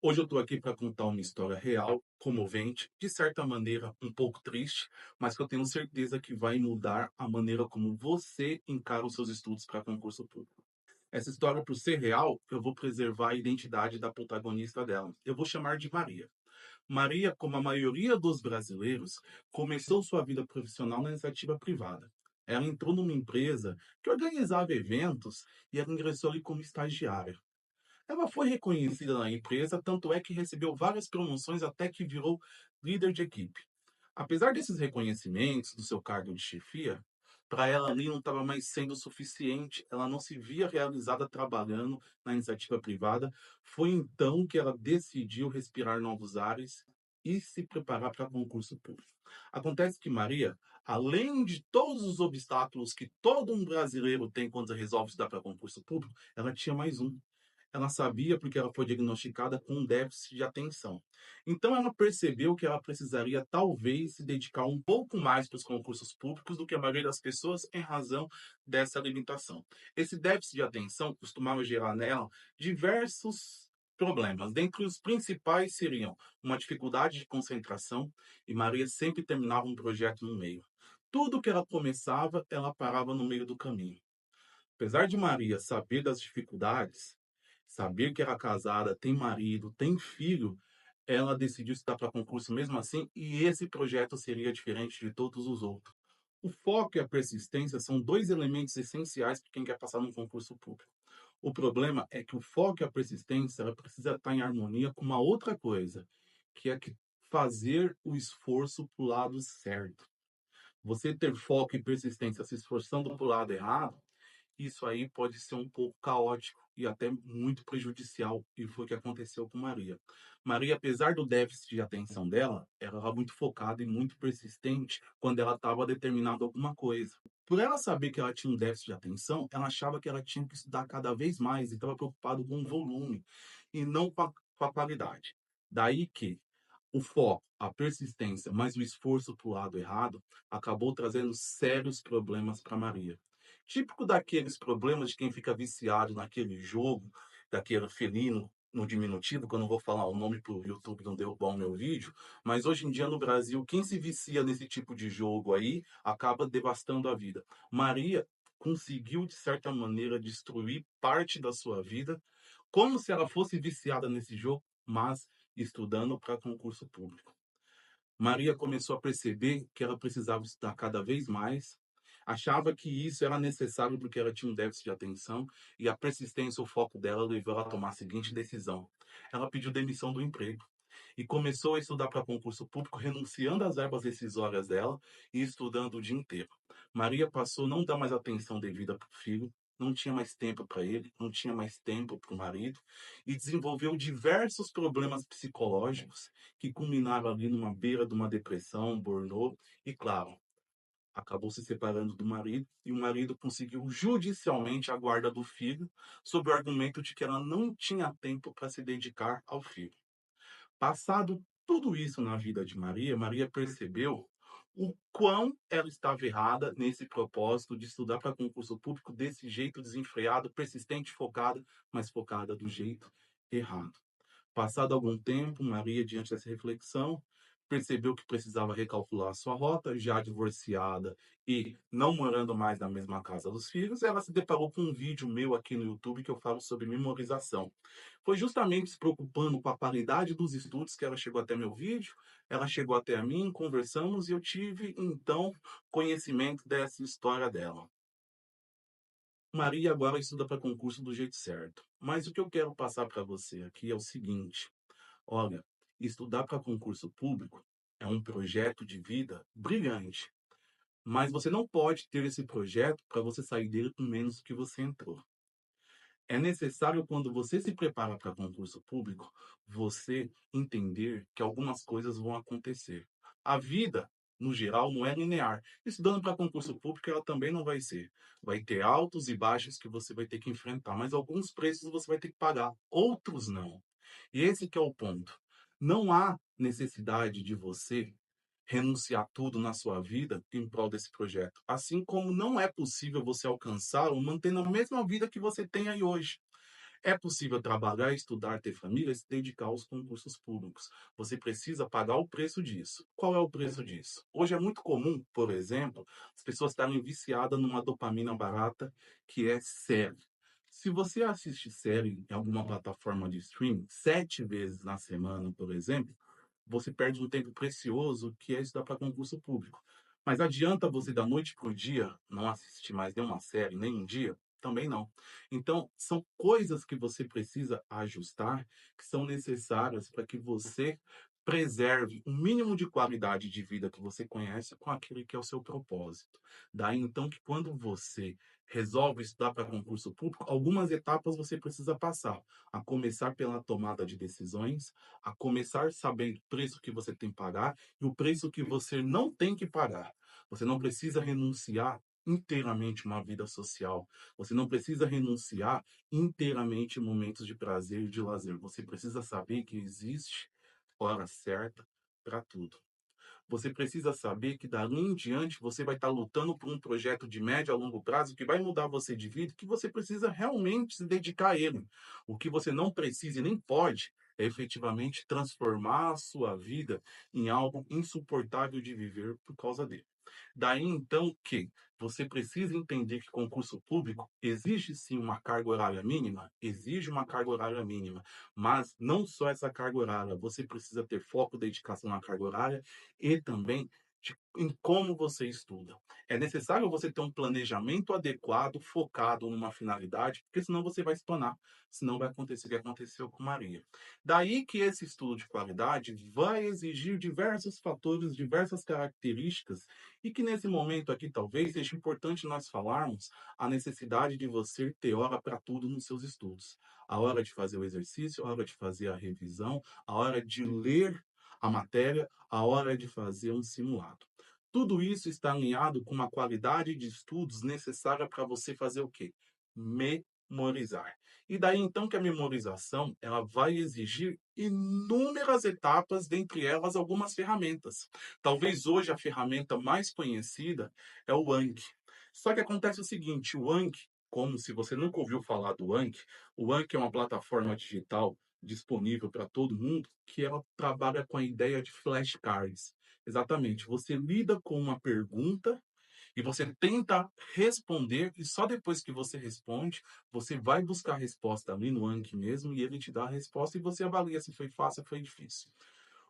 Hoje eu estou aqui para contar uma história real, comovente, de certa maneira um pouco triste, mas que eu tenho certeza que vai mudar a maneira como você encara os seus estudos para concurso público. Essa história, por ser real, eu vou preservar a identidade da protagonista dela. Eu vou chamar de Maria. Maria, como a maioria dos brasileiros, começou sua vida profissional na iniciativa privada. Ela entrou numa empresa que organizava eventos e ela ingressou ali como estagiária. Ela foi reconhecida na empresa, tanto é que recebeu várias promoções até que virou líder de equipe. Apesar desses reconhecimentos do seu cargo de chefia, para ela ali não estava mais sendo suficiente, ela não se via realizada trabalhando na iniciativa privada. Foi então que ela decidiu respirar novos ares e se preparar para concurso público. Acontece que Maria, além de todos os obstáculos que todo um brasileiro tem quando resolve estudar para concurso público, ela tinha mais um. Ela sabia porque ela foi diagnosticada com um déficit de atenção. Então ela percebeu que ela precisaria talvez se dedicar um pouco mais para os concursos públicos do que a maioria das pessoas em razão dessa limitação. Esse déficit de atenção costumava gerar nela diversos problemas. Dentre os principais seriam uma dificuldade de concentração, e Maria sempre terminava um projeto no meio. Tudo que ela começava, ela parava no meio do caminho. Apesar de Maria saber das dificuldades, saber que era casada, tem marido, tem filho, ela decidiu estudar para concurso mesmo assim, e esse projeto seria diferente de todos os outros. O foco e a persistência são dois elementos essenciais para quem quer passar num concurso público. O problema é que o foco e a persistência ela precisa estar em harmonia com uma outra coisa, que fazer o esforço para o lado certo. Você ter foco e persistência se esforçando para o lado errado, isso aí pode ser um pouco caótico e até muito prejudicial, e foi o que aconteceu com Maria. Maria, apesar do déficit de atenção dela, ela era muito focada e muito persistente quando ela estava determinada a alguma coisa. Por ela saber que ela tinha um déficit de atenção, ela achava que ela tinha que estudar cada vez mais e estava preocupado com o volume e não com a qualidade. Daí que o foco, a persistência, mas o esforço para o lado errado acabou trazendo sérios problemas para Maria. Típico daqueles problemas de quem fica viciado naquele jogo, daquele felino no diminutivo, que eu não vou falar o nome para o YouTube não derrubar o meu vídeo, mas hoje em dia no Brasil, quem se vicia nesse tipo de jogo aí acaba devastando a vida. Maria conseguiu, de certa maneira, destruir parte da sua vida, como se ela fosse viciada nesse jogo, mas estudando para concurso público. Maria começou a perceber que ela precisava estudar cada vez mais, achava que isso era necessário porque ela tinha um déficit de atenção e a persistência, o foco dela levou ela a tomar a seguinte decisão. Ela pediu demissão do emprego e começou a estudar para concurso público, renunciando às verbas rescisórias dela e estudando o dia inteiro. Maria passou a não dar mais atenção devida para o filho, não tinha mais tempo para ele, não tinha mais tempo para o marido e desenvolveu diversos problemas psicológicos que culminaram ali numa beira de uma depressão, um burnout e, claro, acabou se separando do marido e o marido conseguiu judicialmente a guarda do filho sob o argumento de que ela não tinha tempo para se dedicar ao filho. Passado tudo isso na vida de Maria, Maria percebeu o quão ela estava errada nesse propósito de estudar para concurso público desse jeito desenfreado, persistente, focada, mas focada do jeito errado. Passado algum tempo, Maria, diante dessa reflexão, percebeu que precisava recalcular sua rota, já divorciada e não morando mais na mesma casa dos filhos, ela se deparou com um vídeo meu aqui no YouTube que eu falo sobre memorização. Foi justamente se preocupando com a qualidade dos estudos que ela chegou até meu vídeo, ela chegou até a mim, conversamos e eu tive, então, conhecimento dessa história dela. Maria agora estuda para concurso do jeito certo. Mas o que eu quero passar para você aqui é o seguinte: olha, estudar para concurso público é um projeto de vida brilhante, mas você não pode ter esse projeto para você sair dele com menos do que você entrou. É necessário, quando você se prepara para concurso público, você entender que algumas coisas vão acontecer. A vida, no geral, não é linear. Estudando para concurso público, ela também não vai ser. Vai ter altos e baixos que você vai ter que enfrentar, mas alguns preços você vai ter que pagar, outros não. E esse que é o ponto. Não há necessidade de você renunciar tudo na sua vida em prol desse projeto. Assim como não é possível você alcançar ou manter na mesma vida que você tem aí hoje. É possível trabalhar, estudar, ter família e se dedicar aos concursos públicos. Você precisa pagar o preço disso. Qual é o preço disso? Hoje é muito comum, por exemplo, as pessoas estarem viciadas numa dopamina barata que é série. Se você assiste série em alguma plataforma de streaming 7 vezes na semana, por exemplo, você perde um tempo precioso que é estudar para concurso público. Mas adianta você da noite para o dia não assistir mais nenhuma série, nem um dia? Também não. Então, são coisas que você precisa ajustar, que são necessárias para que você preserve o mínimo de qualidade de vida que você conhece com aquele que é o seu propósito. Daí então que quando você resolve estudar para concurso público, algumas etapas você precisa passar, a começar pela tomada de decisões, a começar sabendo o preço que você tem que pagar e o preço que você não tem que pagar. Você não precisa renunciar inteiramente uma vida social. Você não precisa renunciar inteiramente momentos de prazer e de lazer. Você precisa saber que existe hora certa para tudo. Você precisa saber que dali em diante você vai estar lutando por um projeto de médio a longo prazo que vai mudar você de vida, que você precisa realmente se dedicar a ele. O que você não precisa e nem pode é efetivamente transformar a sua vida em algo insuportável de viver por causa dele. Daí então que você precisa entender que concurso público exige sim uma carga horária mínima, exige uma carga horária mínima, mas não só essa carga horária, você precisa ter foco, dedicação na carga horária e também em como você estuda. É necessário você ter um planejamento adequado, focado numa finalidade, porque senão você vai espanar, senão vai acontecer o que aconteceu com Maria. Daí que esse estudo de qualidade vai exigir diversos fatores, diversas características, e que nesse momento aqui talvez seja importante nós falarmos a necessidade de você ter hora para tudo nos seus estudos. A hora de fazer o exercício, a hora de fazer a revisão, a hora de ler a matéria, a hora de fazer um simulado. Tudo isso está alinhado com uma qualidade de estudos necessária para você fazer o quê? Memorizar. E daí então que a memorização ela vai exigir inúmeras etapas, dentre elas algumas ferramentas. Talvez hoje a ferramenta mais conhecida é o Anki. Só que acontece o seguinte, o Anki, como se você nunca ouviu falar do Anki, o Anki é uma plataforma digital disponível para todo mundo, que ela trabalha com a ideia de flashcards. Exatamente, você lida com uma pergunta e você tenta responder, e só depois que você responde, você vai buscar a resposta ali no Anki mesmo, e ele te dá a resposta, e você avalia se foi fácil ou foi difícil.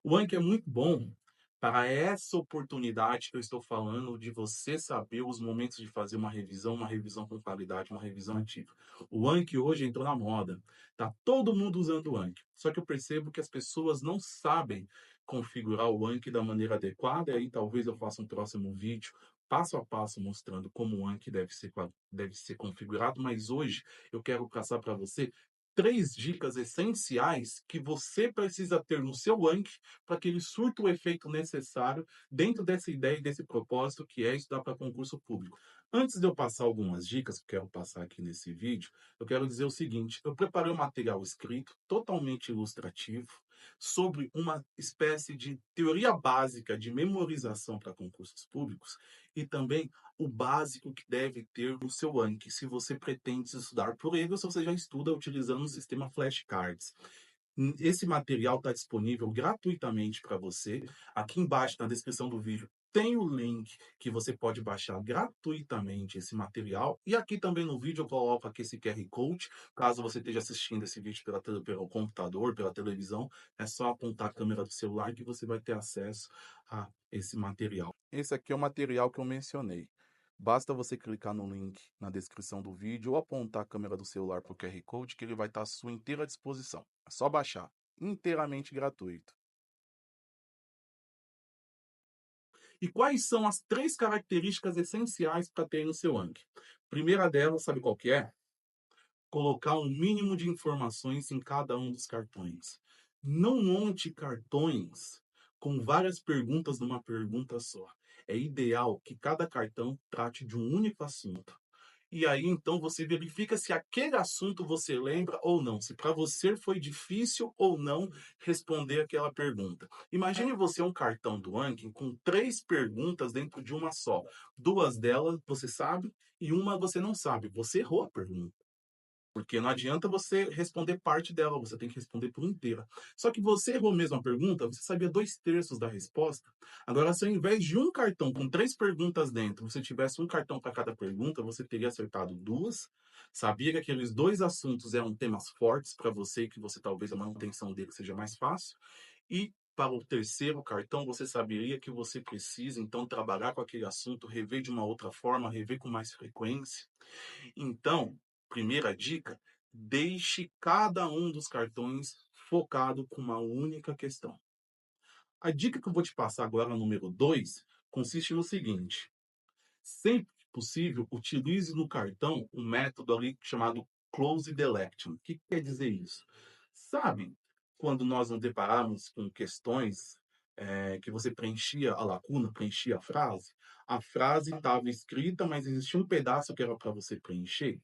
O Anki é muito bom para essa oportunidade que eu estou falando de você saber os momentos de fazer uma revisão com qualidade, uma revisão ativa. O Anki hoje entrou na moda. Tá todo mundo usando o Anki. Só que eu percebo que as pessoas não sabem configurar o Anki da maneira adequada, e aí talvez eu faça um próximo vídeo passo a passo mostrando como o Anki deve ser configurado, mas hoje eu quero passar para você 3 dicas essenciais que você precisa ter no seu Anki para que ele surta o efeito necessário dentro dessa ideia e desse propósito que é estudar para concurso público. Antes de eu passar algumas dicas que eu quero passar aqui nesse vídeo, eu quero dizer o seguinte: eu preparei um material escrito, totalmente ilustrativo, sobre uma espécie de teoria básica de memorização para concursos públicos e também o básico que deve ter no seu Anki, se você pretende estudar por ele ou se você já estuda utilizando o sistema flashcards. Esse material está disponível gratuitamente para você. Aqui embaixo, na descrição do vídeo, tem o link que você pode baixar gratuitamente esse material. E aqui também no vídeo eu coloco aqui esse QR Code. Caso você esteja assistindo esse vídeo pelo computador, pela televisão, é só apontar a câmera do celular que você vai ter acesso a esse material. Esse aqui é o material que eu mencionei. Basta você clicar no link na descrição do vídeo ou apontar a câmera do celular para o QR Code que ele vai estar à sua inteira disposição. É só baixar, inteiramente gratuito. E quais são as 3 características essenciais para ter no seu Anki? Primeira delas, sabe qual que é? Colocar um mínimo de informações em cada um dos cartões. Não monte cartões com várias perguntas numa pergunta só. É ideal que cada cartão trate de um único assunto. E aí, então, você verifica se aquele assunto você lembra ou não, se para você foi difícil ou não responder aquela pergunta. Imagine você um cartão do Anki com 3 perguntas dentro de uma só. 2 delas você sabe e uma você não sabe. Você errou a pergunta. Porque não adianta você responder parte dela, você tem que responder por inteira. Só que você errou mesmo a pergunta, você sabia 2/3 da resposta. Agora, se ao invés de um cartão com 3 perguntas dentro, você tivesse um cartão para cada pergunta, você teria acertado 2. Sabia que aqueles 2 assuntos eram temas fortes para você e que você talvez a manutenção dele seja mais fácil. E para o terceiro cartão, você saberia que você precisa, então, trabalhar com aquele assunto, rever de uma outra forma, rever com mais frequência. Então, primeira dica, deixe cada um dos cartões focado com uma única questão. A dica que eu vou te passar agora, número 2, consiste no seguinte: sempre que possível, utilize no cartão um método ali chamado close delection. O que quer dizer isso? Sabe, quando nós nos deparamos com questões que você preenchia a lacuna, preenchia a frase estava escrita, mas existia um pedaço que era para você preencher?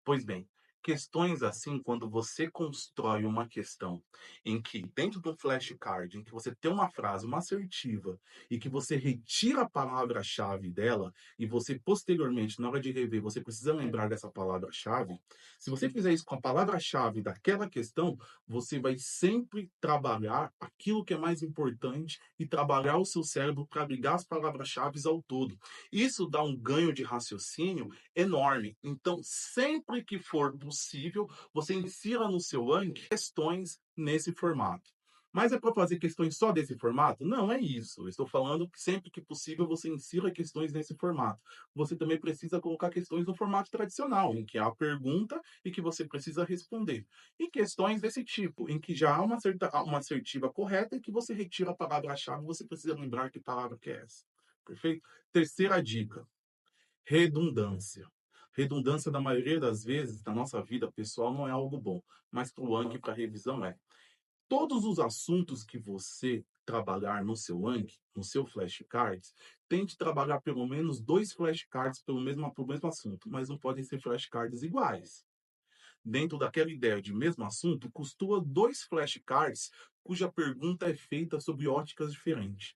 Pois bem, questões assim, quando você constrói uma questão em que, dentro do flashcard, em que você tem uma frase, uma assertiva, e que você retira a palavra-chave dela, e você posteriormente, na hora de rever, você precisa lembrar dessa palavra-chave, se você fizer isso com a palavra-chave daquela questão, você vai sempre trabalhar aquilo que é mais importante e trabalhar o seu cérebro para ligar as palavras-chave ao todo. Isso dá um ganho de raciocínio enorme. Então, sempre que for possível, você insira no seu Anki questões nesse formato. Mas é para fazer questões só desse formato? Não é isso. Eu estou falando que sempre que possível você insira questões nesse formato. Você também precisa colocar questões no formato tradicional, em que há a pergunta e que você precisa responder. E questões desse tipo, em que já há uma assertiva correta e que você retira a palavra-chave, você precisa lembrar que palavra que é essa. Perfeito? Terceira dica: redundância. Redundância, da maioria das vezes, na nossa vida pessoal, não é algo bom, mas para o Anki, para revisão, é. Todos os assuntos que você trabalhar no seu Anki, no seu flashcards, tente trabalhar pelo menos 2 flashcards pelo mesmo assunto, mas não podem ser flashcards iguais. Dentro daquela ideia de mesmo assunto, costua 2 flashcards cuja pergunta é feita sob óticas diferentes.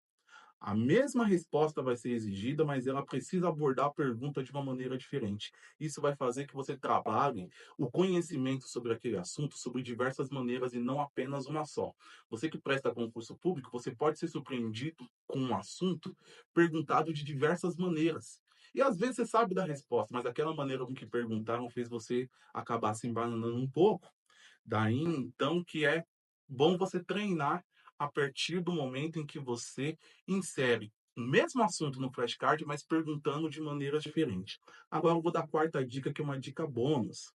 A mesma resposta vai ser exigida, mas ela precisa abordar a pergunta de uma maneira diferente. Isso vai fazer que você trabalhe o conhecimento sobre aquele assunto sobre diversas maneiras e não apenas uma só. Você que presta concurso público, você pode ser surpreendido com um assunto perguntado de diversas maneiras. E às vezes você sabe da resposta, mas aquela maneira com que perguntaram fez você acabar se embananando um pouco. Daí então que é bom você treinar a partir do momento em que você insere o mesmo assunto no flashcard, mas perguntando de maneiras diferentes. Agora eu vou dar a quarta dica, que é uma dica bônus.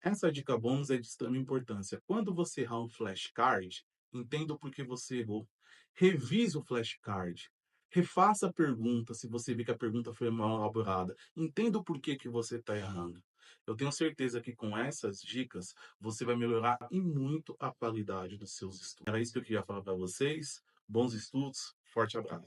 Essa dica bônus é de extrema importância. Quando você errar um flashcard, entenda o porquê você errou. Revise o flashcard. Refaça a pergunta se você vê que a pergunta foi mal elaborada. Entenda o porquê que você está errando. Eu tenho certeza que com essas dicas você vai melhorar e muito a qualidade dos seus estudos. Era isso que eu queria falar para vocês. Bons estudos. Forte abraço.